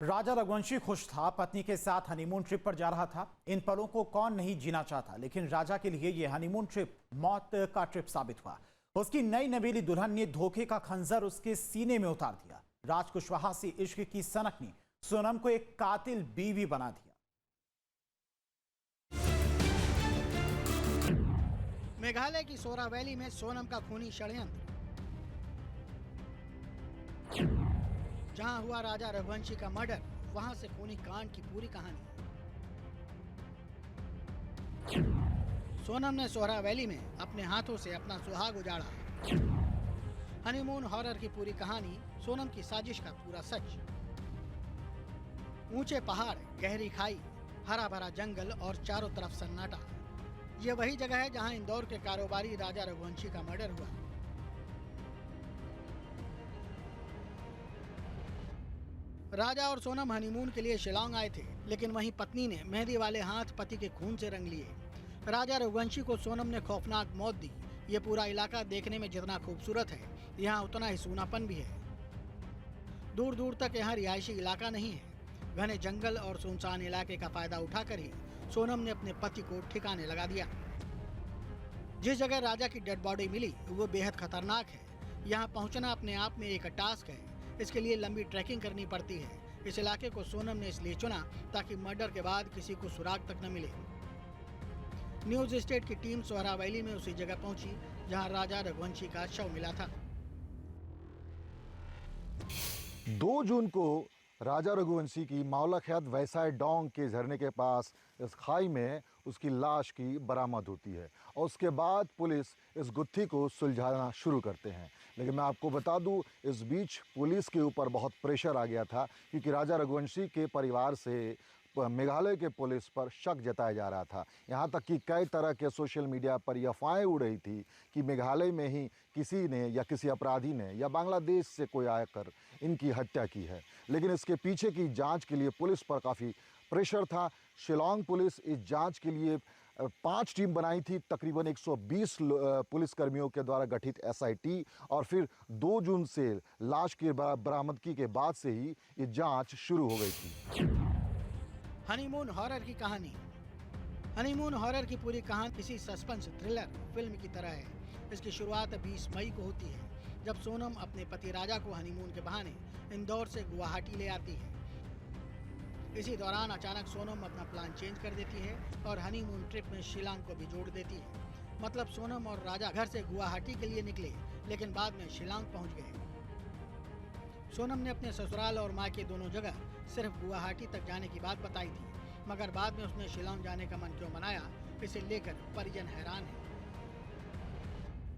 राजा रघुवंशी खुश था, पत्नी के साथ हनीमून ट्रिप पर जा रहा था। इन पलों को कौन नहीं जीना चाहता, लेकिन राजा के लिए यह हनीमून ट्रिप मौत का ट्रिप साबित हुआ। उसकी नई नवेली दुल्हन ने धोखे का खंजर उसके सीने में उतार दिया। राज कुशवाहा से इश्क की सनक ने सोनम को एक कातिल बीवी बना दिया। मेघालय की सोरा वैली में सोनम का खूनी षड्यंत्र। जहां हुआ राजा रघुवंशी का मर्डर, वहां से खूनी कांड की पूरी कहानी। सोनम ने सोहरा वैली में अपने हाथों से अपना सुहाग उजाड़ा। हनीमून हॉरर की पूरी कहानी, सोनम की साजिश का पूरा सच। ऊंचे पहाड़, गहरी खाई, हरा भरा जंगल और चारों तरफ सन्नाटा। यह वही जगह है जहां इंदौर के कारोबारी राजा रघुवंशी का मर्डर हुआ। राजा और सोनम हनीमून के लिए शिलांग आए थे, लेकिन वहीं पत्नी ने मेहंदी वाले हाथ पति के खून से रंग लिए। राजा रघुवंशी को सोनम ने खौफनाक मौत दी। ये पूरा इलाका देखने में जितना खूबसूरत है, यहाँ उतना ही सूनापन भी है। दूर दूर तक यहाँ रिहायशी इलाका नहीं है। घने जंगल और सुनसान इलाके का फायदा उठाकर ही सोनम ने अपने पति को ठिकाने लगा दिया। जिस जगह राजा की डेड बॉडी मिली वो बेहद खतरनाक है। यहाँ पहुँचना अपने आप में एक टास्क है। इसके लिए लंबी ट्रैकिंग करनी पड़ती है। इस इलाके को सोनम ने इसलिए चुना ताकि मर्डर के बाद किसी को सुराग तक न मिले। न्यूज स्टेट की टीम सोहरा वैली में उसी जगह पहुंची जहां राजा रघुवंशी का शव मिला था। 2 जून को राजा रघुवंशी की मावलाखैत वैसाई डोंग के झरने के पास इस खाई में उसकी लाश की बरामद होती है और उसके बाद पुलिस इस गुत्थी को सुलझाना शुरू करते हैं। लेकिन मैं आपको बता दूं, इस बीच पुलिस के ऊपर बहुत प्रेशर आ गया था, क्योंकि राजा रघुवंशी के परिवार से मेघालय के पुलिस पर शक जताया जा रहा था। यहाँ तक कि कई तरह के सोशल मीडिया पर यह अफवाहें उड़ रही थी कि मेघालय में ही किसी ने या किसी अपराधी ने या बांग्लादेश से कोई आकर इनकी हत्या की है। लेकिन इसके पीछे की जांच के लिए पुलिस पर काफ़ी प्रेशर था। शिलांग पुलिस इस जांच के लिए 5 टीम बनाई थी। तकरीबन 120 पुलिसकर्मियों के द्वारा गठित SIT, और फिर 2 जून से लाश की बरामदगी के बाद से ही ये जांच शुरू हो गई थी। हनीमून हॉरर की कहानी। हनीमून हॉरर की पूरी कहानी किसी सस्पेंस थ्रिलर फिल्म की तरह है। इसकी शुरुआत 20 मई को होती है, जब सोनम अपने पति राजा को हनीमून के बहाने इंदौर से गुवाहाटी ले आती है। इसी दौरान अचानक सोनम अपना प्लान चेंज कर देती है और हनीमून ट्रिप में शिलांग को भी जोड़ देती है। मतलब सोनम और राजा घर से गुवाहाटी के लिए निकले, लेकिन बाद में शिलांग पहुंच गए। सोनम ने अपने ससुराल और मायके दोनों जगह सिर्फ गुवाहाटी तक जाने की बात बताई थी, मगर बाद में उसने शिलांग जाने का मन क्यों बनाया, इसे लेकर परिजन हैरान है।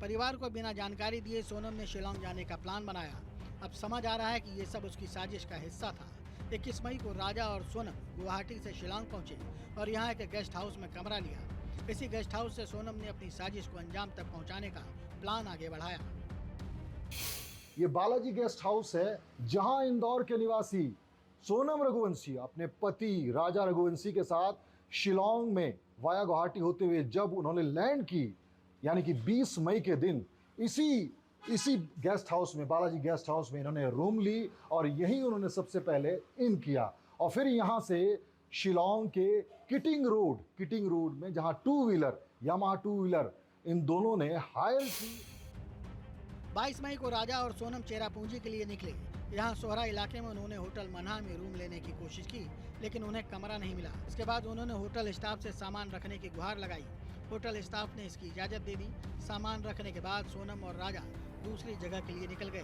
परिवार को बिना जानकारी दिए सोनम ने शिलांग जाने का प्लान बनाया। अब समझ आ रहा है कि ये सब उसकी साजिश का हिस्सा था। 21 मई को राजा और सोनम गुवाहाटी से शिलांग पहुंचे और यहाँ एक गेस्ट हाउस में कमरा लिया। इसी गेस्ट हाउस से सोनम ने अपनी साजिश को अंजाम तक पहुंचाने का प्लान आगे बढ़ाया। ये बालाजी गेस्ट हाउस है, जहां इंदौर के निवासी सोनम रघुवंशी अपने पति राजा रघुवंशी के साथ शिलांग में वाया गुवाहाटी होते हुए जब उन्होंने लैंड की, यानी कि 20 मई के दिन, इसी गेस्ट हाउस में, बालाजी गेस्ट हाउस में इन्होंने रूम ली और यहीं उन्होंने सबसे पहले इन किया। और फिर यहाँ से शिलांग के किटिंग रोड में, जहाँ 2 व्हीलर यामाहा 2 व्हीलर इन दोनों ने हायर की। 22 मई को राजा और सोनम चेरापूंजी के लिए निकले। यहाँ सोहरा इलाके में उन्होंने होटल मन्हा में रूम लेने की कोशिश की, लेकिन उन्हें कमरा नहीं मिला। इसके बाद उन्होंने होटल स्टाफ से सामान रखने की गुहार लगाई। होटल स्टाफ ने इसकी इजाजत दे दी। सामान रखने के बाद सोनम और राजा दूसरी जगह के लिए निकल गए।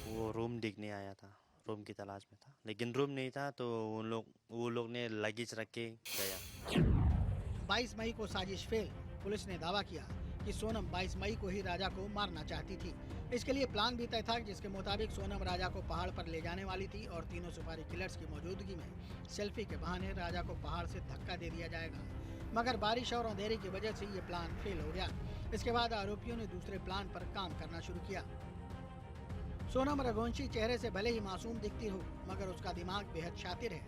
वो रूम देखने आया था, रूम की तलाश में था, लेकिन रूम नहीं था तो वो लोग ने लगेज रख के गया। 22 मई को साजिश फेल। पुलिस ने दावा किया कि सोनम 22 मई को ही राजा को मारना चाहती थी। इसके लिए प्लान भी तय था, जिसके मुताबिक सोनम राजा को पहाड़ पर ले जाने वाली थी और तीनों सुपारी किलर्स की मौजूदगी में सेल्फी के बहाने राजा को पहाड़ से धक्का दे दिया जाएगा। मगर बारिश और अंधेरे की वजह से ये प्लान फेल हो गया। इसके बाद आरोपियों ने दूसरे प्लान पर काम करना शुरू किया। सोनम रघुवंशी चेहरे से भले ही मासूम दिखती हो, मगर उसका दिमाग बेहद शातिर है।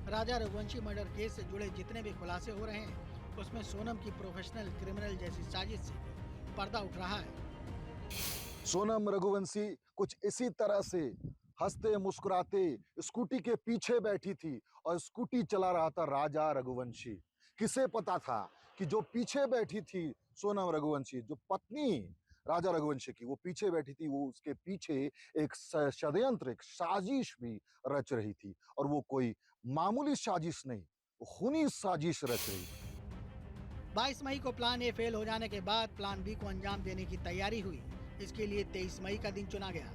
राजा रघुवंशी मर्डर केस से जुड़े जितने भी खुलासे हो रहे हैं, उसमें सोनम की प्रोफेशनल क्रिमिनल जैसी साजिश से पर्दा उठ रहा है। सोनम रघुवंशी कुछ इसी तरह से हंसते मुस्कुराते स्कूटी के पीछे बैठी थी और स्कूटी चला रहा था राजा रघुवंशी। किसे पता था कि जो पीछे बैठी थी सोनम रघुवंशी, जो पत्नी राजा रघुवंशी की, वो पीछे बैठी थी, वो उसके पीछे एक षड्यंत्र, एक साजिश भी रच रही थी। और वो कोई मामूली साजिश नहीं, वो खूनी साजिश रच रही थी। 22 मई को प्लान ए फेल हो जाने के बाद प्लान बी को अंजाम देने की तैयारी हुई। इसके लिए 23 मई का दिन चुना गया।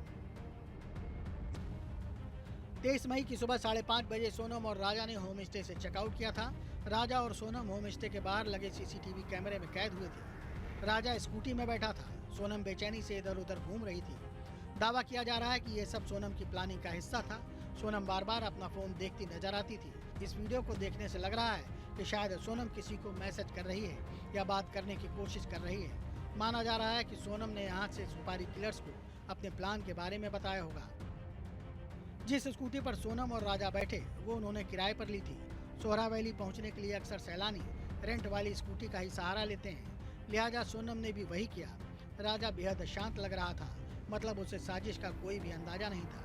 23 मई की सुबह 5:30 बजे सोनम और राजा ने होम स्टे से चेकआउट किया था। राजा और सोनम होम स्टे के बाहर लगे सीसीटीवी कैमरे में कैद हुए थे। राजा स्कूटी में बैठा था, सोनम बेचैनी से इधर उधर घूम रही थी। दावा किया जा रहा है कि ये सब सोनम की प्लानिंग का हिस्सा था। सोनम बार बार अपना फोन देखती नजर आती थी। इस वीडियो को देखने से लग रहा है कि शायद सोनम किसी को मैसेज कर रही है या बात करने की कोशिश कर रही है। माना जा रहा है कि सोनम ने यहाँ से सुपारी किलर्स को अपने प्लान के बारे में बताया होगा। जिस स्कूटी पर सोनम और राजा बैठे वो उन्होंने किराए पर ली थी। सोहरा वैली पहुँचने के लिए अक्सर सैलानी रेंट वाली स्कूटी का ही सहारा लेते हैं, लिहाजा सोनम ने भी वही किया। राजा बेहद शांत लग रहा था, मतलब उसे साजिश का कोई भी अंदाजा नहीं था।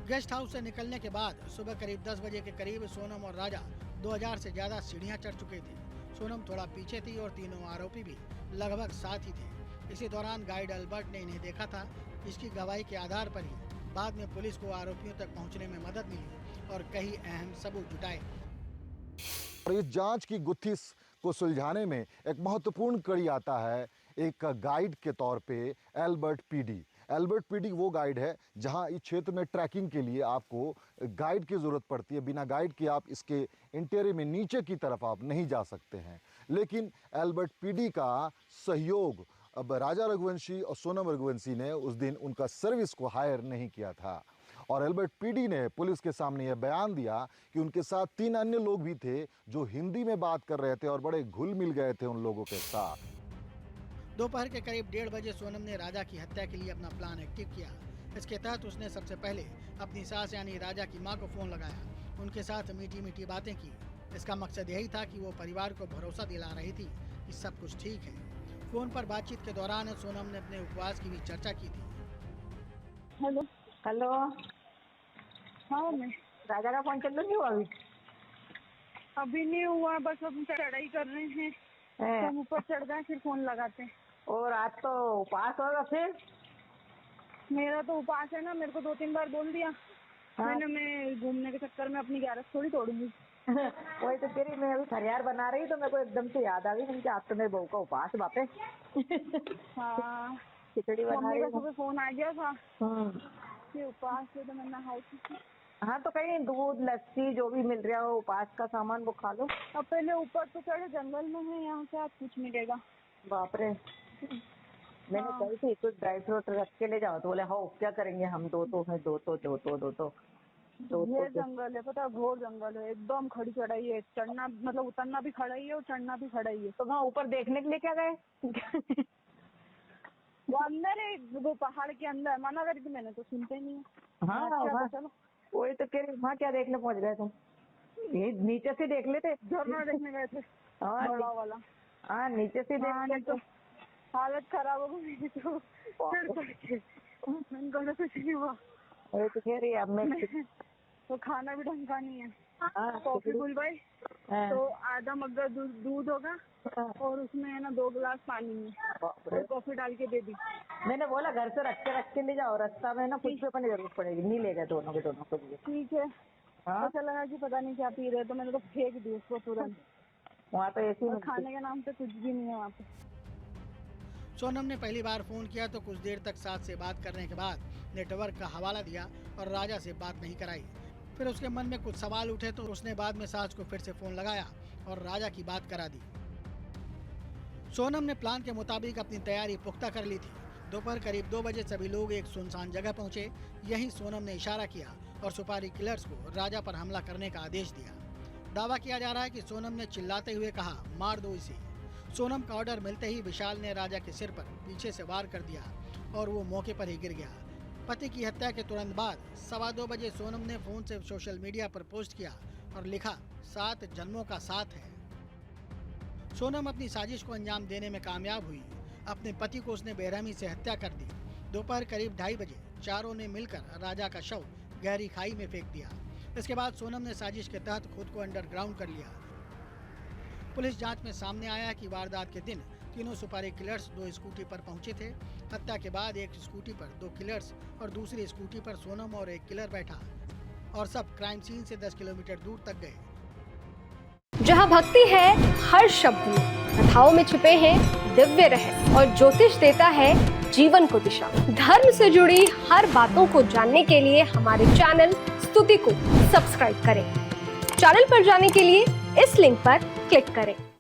गेस्ट हाउस से निकलने के बाद सुबह करीब 10 बजे के करीब सोनम और राजा 2000 से ज्यादा सीढ़ियां चढ़ चुके थे। सोनम थोड़ा पीछे थी और तीनों आरोपी भी लगभग साथ ही थे। इसी दौरान गाइड अल्बर्ट ने इन्हें देखा था। इसकी गवाही के आधार पर ही बाद में पुलिस को आरोपियों तक पहुंचने में मदद मिली और कई अहम सबूत जुटाए। और इस जांच की गुत्थी को सुलझाने में एक महत्वपूर्ण कड़ी आता है एक गाइड के तौर पे एल्बर्ट पीडी। एल्बर्ट पीडी वो गाइड है जहां इस क्षेत्र में ट्रैकिंग के लिए आपको गाइड की ज़रूरत पड़ती है। बिना गाइड के आप इसके इंटीरियर में नीचे की तरफ आप नहीं जा सकते हैं। लेकिन एल्बर्ट पीडी का सहयोग अब राजा रघुवंशी और सोनम रघुवंशी ने उस दिन उनका सर्विस को हायर नहीं किया था। और एल्बर्ट पीडी ने पुलिस के सामने यह बयान दिया कि उनके साथ 3 अन्य लोग भी थे जो हिंदी में बात कर रहे थे और बड़े घुल मिल गए थे उन लोगों के साथ। दोपहर के करीब 1:30 बजे सोनम ने राजा की हत्या के लिए अपना प्लान एक्टिव किया। इसके तहत उसने सबसे पहले अपनी सास यानी राजा की मां को फोन लगाया। उनके साथ मीठी मीठी बातें की। इसका मकसद यही था कि वो परिवार को भरोसा दिला रही थी कि सब कुछ ठीक है। फोन पर बातचीत के दौरान सोनम ने अपने उपवास की भी चर्चा की थी। हेलो हेलो, हाँ मैं राजा का फोन चालू नहीं हुआ अभी? अभी नहीं हुआ, बस हम चढ़ाई कर रहे हैं। हैं? हम ऊपर चढ़ गए फिर फोन लगाते हैं। और आज तो उपवास होगा फिर? मेरा तो उपास है ना, मेरे को 2-3 बार बोल दिया। हाँ। मैं घूमने के चक्कर में अपनी ग्यारस थोड़ी तोड़ूंगी। वही तो कह रही, मैं अभी फरियार बना रही तो मेरे को एकदम से याद आ गई कि आज तो मेरे बहू का उपवास बापे। हाँ, खिचड़ी बना मम्मी रही का हूँ। सुबह फोन आ गया था हम्म। कि उपवास है, तो मैं नहाई थी। हाँ तो कहीं दूध लस्सी जो भी मिल रहा हो उपवास का सामान वो खा लो। अब पहले ऊपर तो चढ़े, जंगल में है, यहाँ से आज कुछ मिलेगा। बाप रे, मैंने हाँ। कही थी कुछ ड्राई फ्रूट रख के ले जाओ तो बोले हाँ क्या करेंगे हम, दो तो ये जंगल है, पता है, घोर जंगल है, एकदम खड़ी चढ़ाई है। चढ़ना मतलब उतरना भी खड़ा ही है और चढ़ना भी खड़ा ही है। तो वहाँ ऊपर देखने के लिए क्या गए? वो अंदर है, वो पहाड़ के अंदर। मना करी थी मैंने तो सुनते नहीं है। हाँ अच्छा, हाँ, तो चलो। वही तो कह रही, वहाँ क्या देखने पहुँच गए तुम? ये नीचे से देख लेते। झरना देखने गए थे, हाँ बड़ा वाला। हाँ, नीचे से हाँ, देख नहीं तो हालत खराब हो गई मेरी तो चढ़ चढ़ के। मैंने कहा कुछ नहीं हुआ। वही तो कह रही अब मैं तो खाना भी ढंग का नहीं है। हाँ, कॉफी बुलवाई हाँ, तो आधा मग्गा दूध होगा हाँ, और उसमें है ना 2 गिलास पानी में बाप रे। और कॉफी डाल के दे दी। मैंने बोला घर से रख के ले जाओ, रास्ता में ना कुछ भी अपनी जरूरत पड़ेगी। नहीं ले गए दोनों के लिए। ठीक है, हाँ, पता लगा कि पता नहीं क्या पी रहे, तो मैंने तो फेंक दी उसको तुरंत। वहाँ तो ऐसी और खाने के नाम पे कुछ भी नहीं है वहाँ पे। सोनम ने पहली बार फोन किया तो कुछ देर तक सास से बात करने के बाद नेटवर्क का हवाला दिया और राजा से बात नहीं कराई। फिर उसके मन में कुछ सवाल उठे तो उसने बाद में सास को फिर से फोन लगाया और राजा की बात करा दी। सोनम ने प्लान के मुताबिक अपनी तैयारी पुख्ता कर ली थी। दोपहर करीब 2 बजे सभी लोग एक सुनसान जगह पहुंचे। यहीं सोनम ने इशारा किया और सुपारी किलर्स को राजा पर हमला करने का आदेश दिया। दावा किया जा रहा है कि सोनम ने चिल्लाते हुए कहा, मार दो इसे। सोनम का ऑर्डर मिलते ही विशाल ने राजा के सिर पर पीछे से वार कर दिया और वो मौके पर ही गिर गया। पति की हत्या के तुरंत बाद 2:15 बजे सोनम ने फोन से सोशल मीडिया पर पोस्ट किया और लिखा, 7 जन्मों का साथ है। सोनम अपनी साजिश को अंजाम देने में कामयाब हुई। अपने पति को उसने बेरहमी से हत्या कर दी। दोपहर करीब 2:30 बजे चारों ने मिलकर राजा का शव गहरी खाई में फेंक दिया। इसके बाद सोनम ने साजिश के तहत खुद को अंडरग्राउंड कर लिया। पुलिस जांच में सामने आया कि वारदात के दिन तीनों सुपारी किलर्स 2 स्कूटी पर पहुंचे थे। हत्या के बाद एक स्कूटी पर 2 किलर्स और दूसरी स्कूटी पर सोनम और एक किलर बैठा और सब क्राइम सीन से 10 किलोमीटर दूर तक गए। जहां भक्ति है हर शब्द में, कथाओं में छिपे हैं दिव्य रहस्य और ज्योतिष देता है जीवन को दिशा। धर्म से जुड़ी हर बातों को जानने के लिए हमारे चैनल स्तुति को सब्सक्राइब करें। चैनल पर जाने के लिए इस लिंक पर क्लिक करें।